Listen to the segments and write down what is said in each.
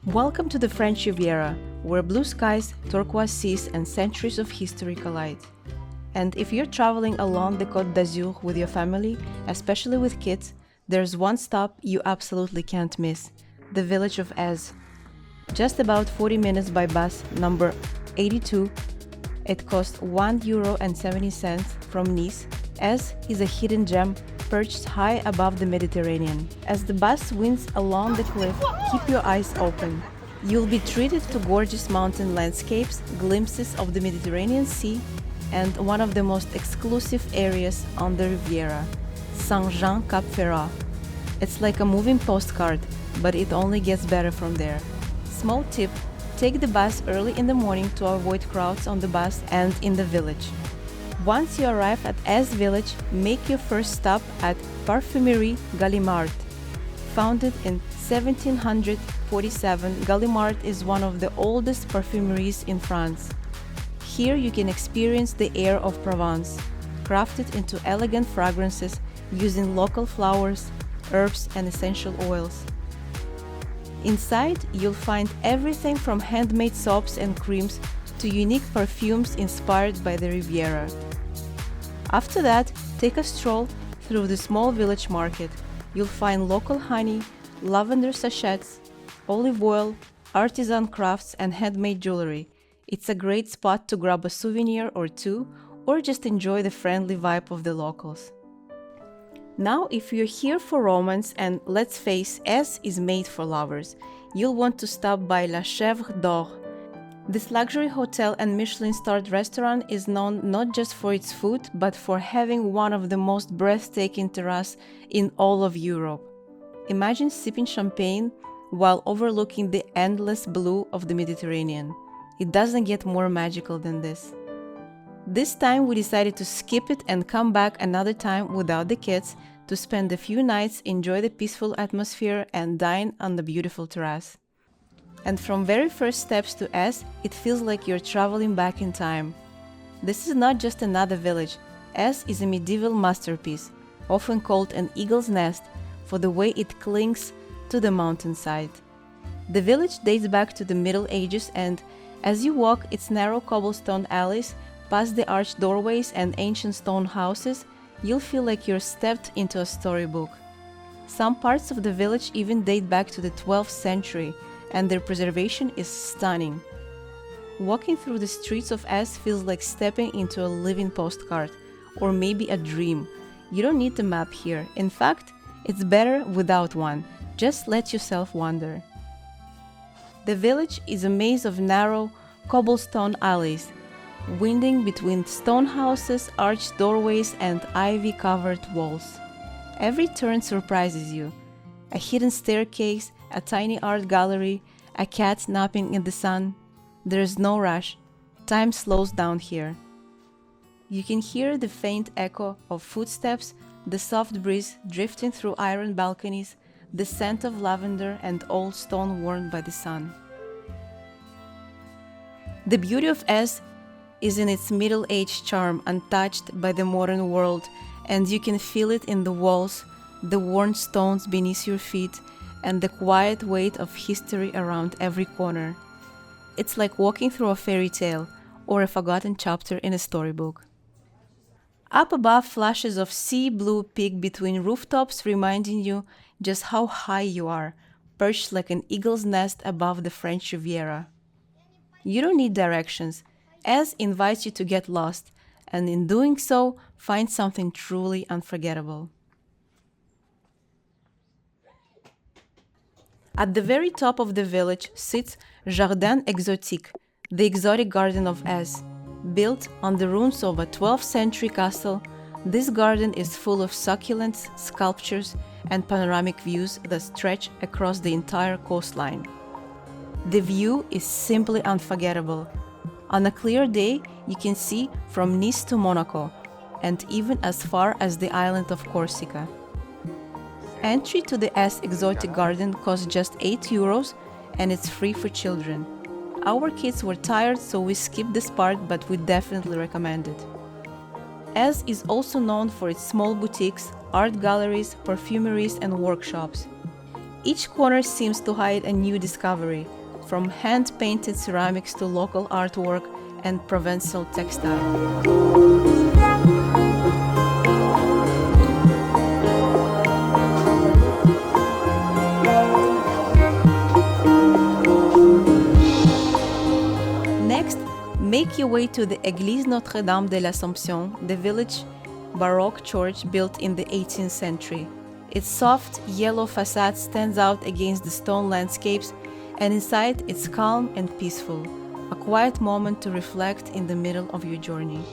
Welcome to the French Riviera, where blue skies, turquoise seas, and centuries of history collide. And if you're traveling along the Côte d'Azur with your family, especially with kids, there's one stop you absolutely can't miss: the village of Èze. Just about 40 minutes by bus number 82, it costs €1.70 from Nice. Èze is a hidden gem perched high above the Mediterranean. As the bus winds along the cliff, keep your eyes open. You'll be treated to gorgeous mountain landscapes, glimpses of the Mediterranean Sea, and one of the most exclusive areas on the Riviera, Saint-Jean-Cap-Ferrat. It's like a moving postcard, but it only gets better from there. Small tip: take the bus early in the morning to avoid crowds on the bus and in the village. Once you arrive at Èze Village, make your first stop at Parfumerie Gallimard. Founded in 1747, Gallimard is one of the oldest perfumeries in France. Here you can experience the air of Provence, crafted into elegant fragrances using local flowers, herbs, and essential oils. Inside, you'll find everything from handmade soaps and creams to unique perfumes inspired by the Riviera. After that, take a stroll through the small village market. You'll find local honey, lavender sachets, olive oil, artisan crafts, and handmade jewelry. It's a great spot to grab a souvenir or two, or just enjoy the friendly vibe of the locals. Now, if you're here for romance, and let's face, Èze is made for lovers, you'll want to stop by La Chèvre d'Or. This luxury hotel and Michelin-starred restaurant is known not just for its food, but for having one of the most breathtaking terraces in all of Europe. Imagine sipping champagne while overlooking the endless blue of the Mediterranean. It doesn't get more magical than this. This time we decided to skip it and come back another time without the kids to spend a few nights, enjoy the peaceful atmosphere, and dine on the beautiful terrace. And from very first steps to Èze, it feels like you're traveling back in time. This is not just another village. Èze is a medieval masterpiece, often called an eagle's nest for the way it clings to the mountainside. The village dates back to the Middle Ages, and as you walk its narrow cobblestone alleys, past the arched doorways and ancient stone houses, you'll feel like you're stepped into a storybook. Some parts of the village even date back to the 12th century, and their preservation is stunning. Walking through the streets of Èze feels like stepping into a living postcard, or maybe a dream. You don't need a map here. In fact, it's better without one. Just let yourself wander. The village is a maze of narrow cobblestone alleys, winding between stone houses, arched doorways, and ivy-covered walls. Every turn surprises you. A hidden staircase, a tiny art gallery, a cat napping in the sun. There's no rush. Time slows down here. You can hear the faint echo of footsteps, the soft breeze drifting through iron balconies, the scent of lavender and old stone worn by the sun. The beauty of Èze is in its middle-aged charm, untouched by the modern world, and you can feel it in the walls, the worn stones beneath your feet, and the quiet weight of history around every corner. It's like walking through a fairy tale or a forgotten chapter in a storybook. Up above, flashes of sea blue peak between rooftops, reminding you just how high you are, perched like an eagle's nest above the French Riviera. You don't need directions. Èze invites you to get lost, and in doing so, find something truly unforgettable. At the very top of the village sits Jardin Exotique, the exotic garden of Èze. Built on the ruins of a 12th century castle, this garden is full of succulents, sculptures, and panoramic views that stretch across the entire coastline. The view is simply unforgettable. On a clear day, you can see from Nice to Monaco, and even as far as the island of Corsica. Entry to the Èze Exotic Garden costs just €8, and it's free for children. Our kids were tired, so we skipped this part, but we definitely recommend it. Èze is also known for its small boutiques, art galleries, perfumeries, and workshops. Each corner seems to hide a new discovery, from hand-painted ceramics to local artwork and Provençal textile. Next, make your way to the Église Notre-Dame de l'Assomption, the village Baroque church built in the 18th century. Its soft, yellow facade stands out against the stone landscapes, and inside it's calm and peaceful, a quiet moment to reflect in the middle of your journey.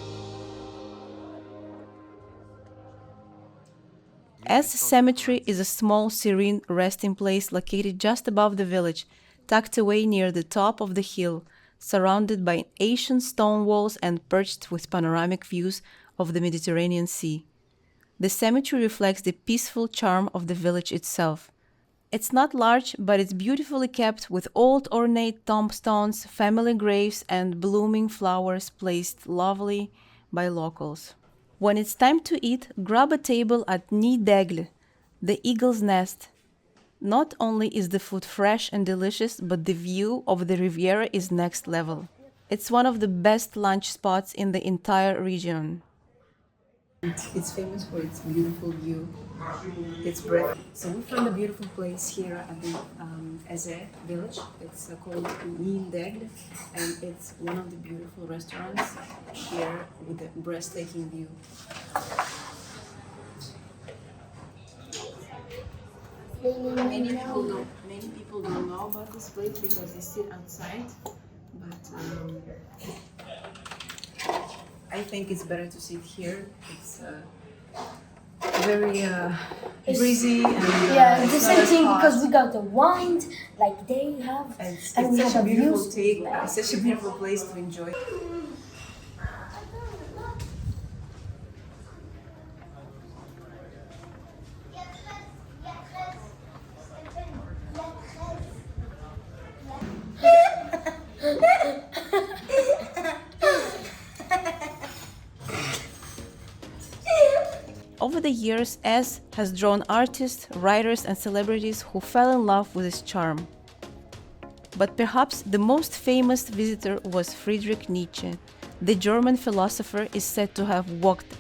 Èze Cemetery is a small, serene resting place located just above the village, tucked away near the top of the hill, surrounded by ancient stone walls and perched with panoramic views of the Mediterranean Sea. The cemetery reflects the peaceful charm of the village itself. It's not large, but it's beautifully kept with old ornate tombstones, family graves, and blooming flowers placed lovely by locals. When it's time to eat, grab a table at Nid d'Aigle, the eagle's nest. Not only is the food fresh and delicious, but the view of the Riviera is next level. It's one of the best lunch spots in the entire region. It's famous for its beautiful view. It's breathtaking. So we found a beautiful place here at the Èze Village. It's called Nid d'Aigle, and it's one of the beautiful restaurants here with a breathtaking view. Many people don't know about this place because they sit outside, but I think it's better to sit here. It's very breezy and yeah, the same thing because we got the wine like they have, and we it's such have a beautiful views. take, such a beautiful place to enjoy. Over the years, Èze has drawn artists, writers, and celebrities who fell in love with its charm. But perhaps the most famous visitor was Friedrich Nietzsche. The German philosopher is said to have walked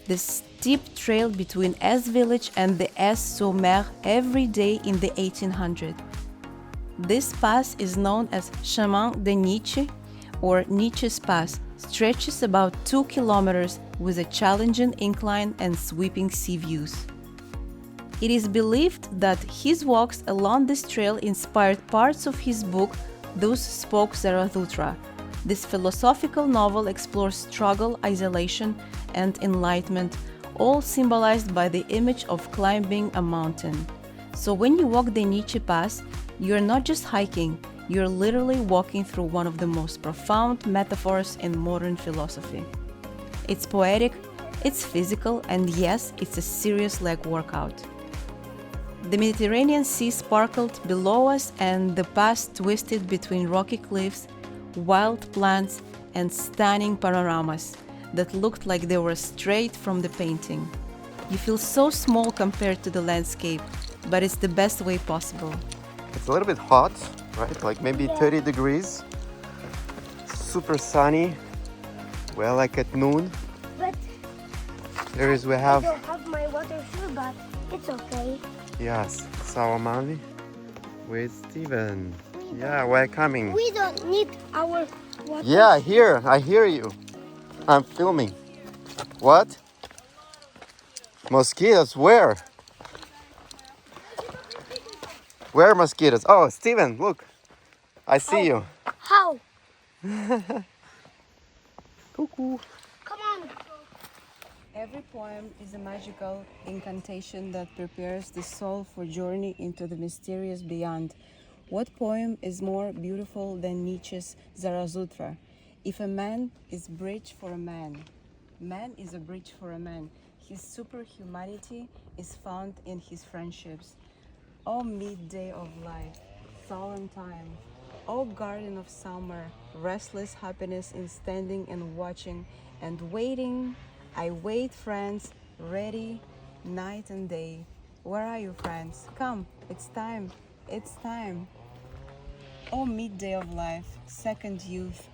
the steep trail between Èze village and the Èze-sur-Mer every day in the 1800s. This pass is known as Chemin de Nietzsche, or Nietzsche's Pass, stretches about 2 kilometers with a challenging incline and sweeping sea views. It is believed that his walks along this trail inspired parts of his book, Thus Spoke Zarathustra. This philosophical novel explores struggle, isolation, and enlightenment, all symbolized by the image of climbing a mountain. So when you walk the Nietzsche Pass, you're not just hiking, you're literally walking through one of the most profound metaphors in modern philosophy. It's poetic, it's physical, and yes, it's a serious leg workout. The Mediterranean Sea sparkled below us, and the pass twisted between rocky cliffs, wild plants, and stunning panoramas that looked like they were straight from the painting. You feel so small compared to the landscape, but it's the best way possible. It's a little bit hot, right? Like maybe 30 degrees. Super sunny. Well, like at noon. But We I have, don't have my water shoe, but it's okay. yes, Sour Mommy with Steven. Yeah, we're coming. We don't need our water. Yeah, I hear you. I'm filming. What? Mosquitoes, where? Where are mosquitoes? Oh, Steven, look. I see you. How? Cuckoo. Come on. Every poem is a magical incantation that prepares the soul for journey into the mysterious beyond. What poem is more beautiful than Nietzsche's Zarathustra? If a man is bridge for a man, man is a bridge for a man. His superhumanity is found in his friendships. O midday of life, solemn time, O garden of summer, restless happiness in standing and watching and waiting. I wait, friends, ready, night and day. Where are you, friends? Come, it's time. It's time. O midday of life, second youth,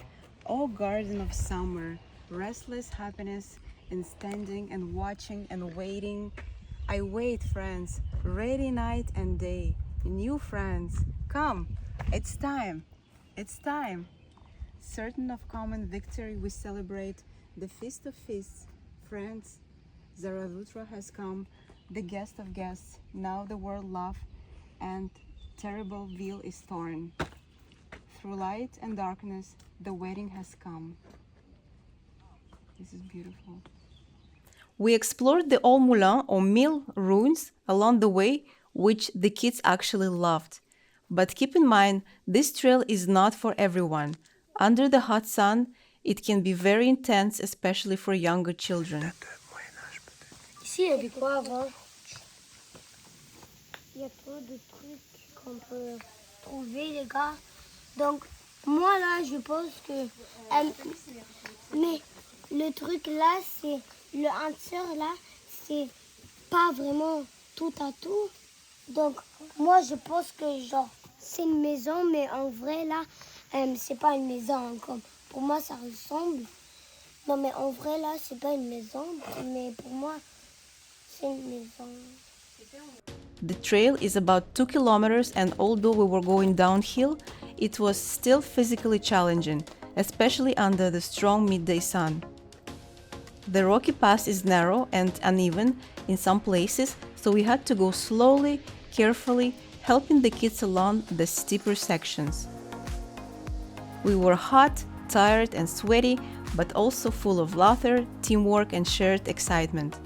O garden of summer, restless happiness in standing and watching and waiting. I wait, friends, ready night and day. New friends, come, it's time, it's time. Certain of common victory, we celebrate the feast of feasts. Friends, Zarathustra has come, the guest of guests. Now the world laughs, and terrible veil is torn. Through light and darkness, the wedding has come. This is beautiful. We explored the Old Moulin or mill ruins along the way, which the kids actually loved. But keep in mind, this trail is not for everyone. Under the hot sun, it can be very intense, especially for younger children. Ici, il y a du quoi avant? Il y a trop de trucs qu'on peut trouver, les gars. Donc, moi, là, je pense que... mais le truc, là, c'est... Le answer, là, c'est pas vraiment tout à tout. Donc, moi, je pense que, genre, c'est une maison, mais en vrai, là, c'est pas une maison. Comme, pour moi, ça ressemble. Non, mais en vrai, là, c'est pas une maison. Mais pour moi, c'est une maison. The trail is about 2 kilometers, and although we were going downhill, it was still physically challenging, especially under the strong midday sun. The rocky path is narrow and uneven in some places, so we had to go slowly, carefully, helping the kids along the steeper sections. We were hot, tired, and sweaty, but also full of laughter, teamwork, and shared excitement.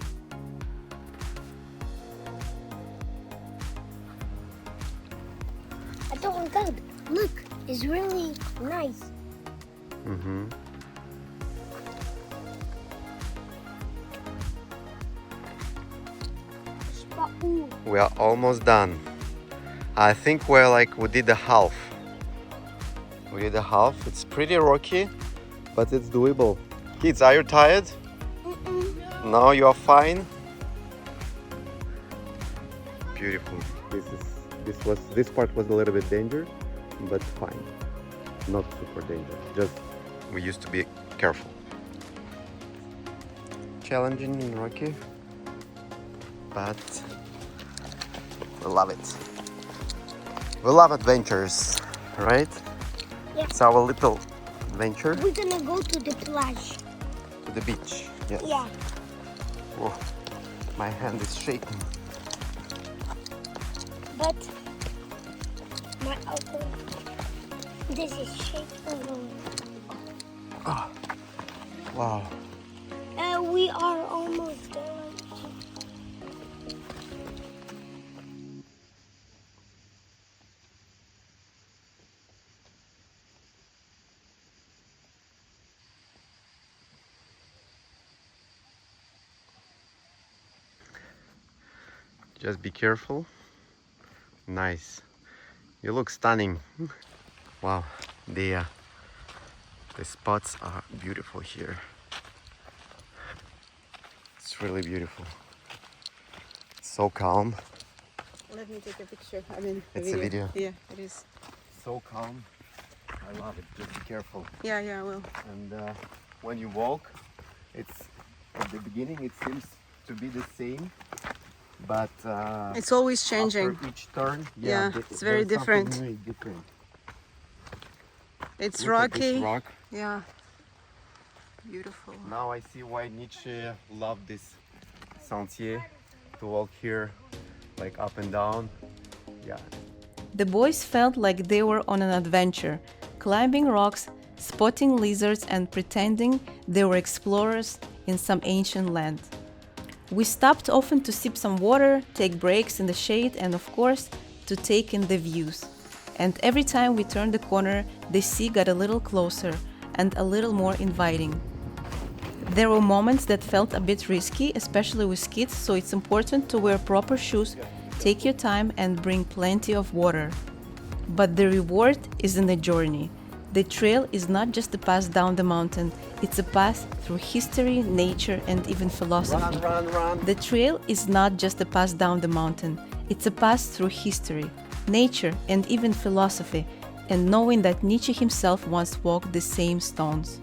Attends, regarde. Look, it's really nice. Mm-hmm. Je sais pas où. We are almost done. I think we did the half. We did the half. It's pretty rocky, but it's doable. Kids, are you tired? No, you are fine. Beautiful. This part was a little bit dangerous, but fine. Not super dangerous. Just we used to be careful. Challenging and rocky, but we love it. We love adventures, right? Yeah. It's our little adventure We're gonna go to the plage. to the beach. Yes. Yeah. Whoa, my hand is shaking. But my other, this is shaking. Wow. We are almost there. Just be careful. Nice. You look stunning. Wow. The spots are beautiful here. It's really beautiful. So calm. Let me take a picture. I mean, It's a video. Yeah, it is. So calm. I love it. Just be careful. Yeah, I will. And when you walk, it's at the beginning it seems to be the same, but It's always changing. after each turn, Yeah, it's very there's something different. really different. It's Look at this rocky. rock. Yeah. Beautiful. Now I see why Nietzsche loved this sentier, to walk here, like up and down. Yeah. The boys felt like they were on an adventure, climbing rocks, spotting lizards, and pretending they were explorers in some ancient land. We stopped often to sip some water, take breaks in the shade, and of course, to take in the views. And every time we turned the corner, the sea got a little closer and a little more inviting. There were moments that felt a bit risky, especially with kids, so it's important to wear proper shoes, take your time, and bring plenty of water. But the reward is in the journey. The trail is not just a path down the mountain, it's a path through history, nature, and even philosophy. Run. The trail is not just a path down the mountain, it's a path through history. nature, and even philosophy, and knowing that Nietzsche himself once walked the same stones.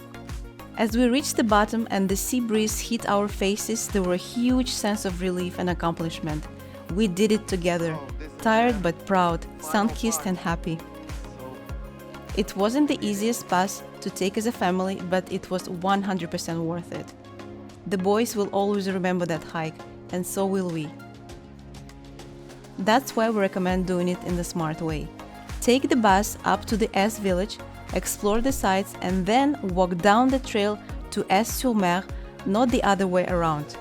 As we reached the bottom and the sea breeze hit our faces, there were a huge sense of relief and accomplishment. We did it together, tired but proud, sun-kissed and happy. It wasn't the easiest pass to take as a family, but it was 100% worth it. The boys will always remember that hike, and so will we. That's why we recommend doing it in the smart way. Take the bus up to the Èze Village, explore the sights, and then walk down the trail to Èze-sur-Mer, not the other way around.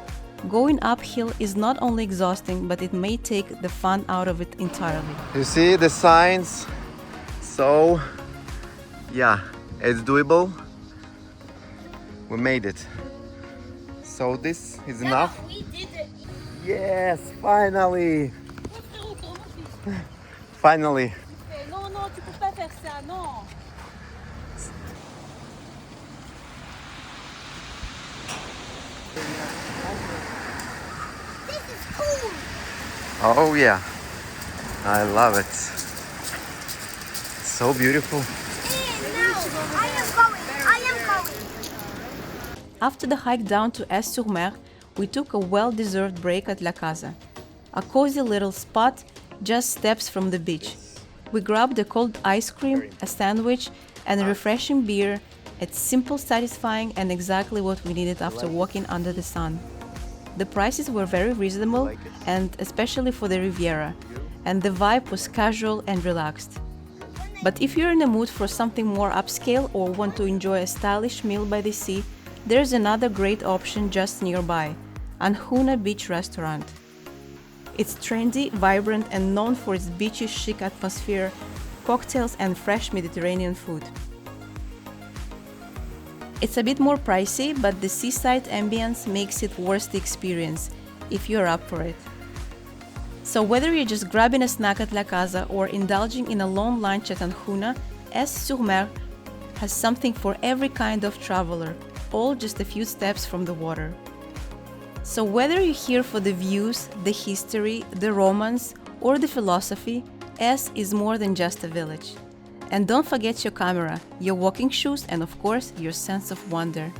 Going uphill is not only exhausting, but it may take the fun out of it entirely. You see the signs? So, yeah, it's doable. We made it. So this is enough. We did it. Yes, finally! Finally! Non, non, tu peux pas faire ça, non. This is cool. Oh yeah, I love it. So beautiful. And now I am going. After the hike down to Èze-sur-Mer, we took a well-deserved break at La Casa, a cozy little spot just steps from the beach. We grabbed a cold ice cream, a sandwich, and a refreshing beer. It's simple, satisfying, and exactly what we needed after walking under the sun. The prices were very reasonable, and especially for the Riviera, and the vibe was casual and relaxed. But if you're in the mood for something more upscale or want to enjoy a stylish meal by the sea, there's another great option just nearby, Anjuna Beach Restaurant. It's trendy, vibrant, and known for its beachy chic atmosphere, cocktails, and fresh Mediterranean food. It's a bit more pricey, but the seaside ambience makes it worth the experience, if you're up for it. So whether you're just grabbing a snack at La Casa or indulging in a long lunch at Anjuna, Èze-sur-Mer has something for every kind of traveler, all just a few steps from the water. So whether you're here for the views, the history, the romance, or the philosophy, Èze is more than just a village. And don't forget your camera, your walking shoes, and of course, your sense of wonder.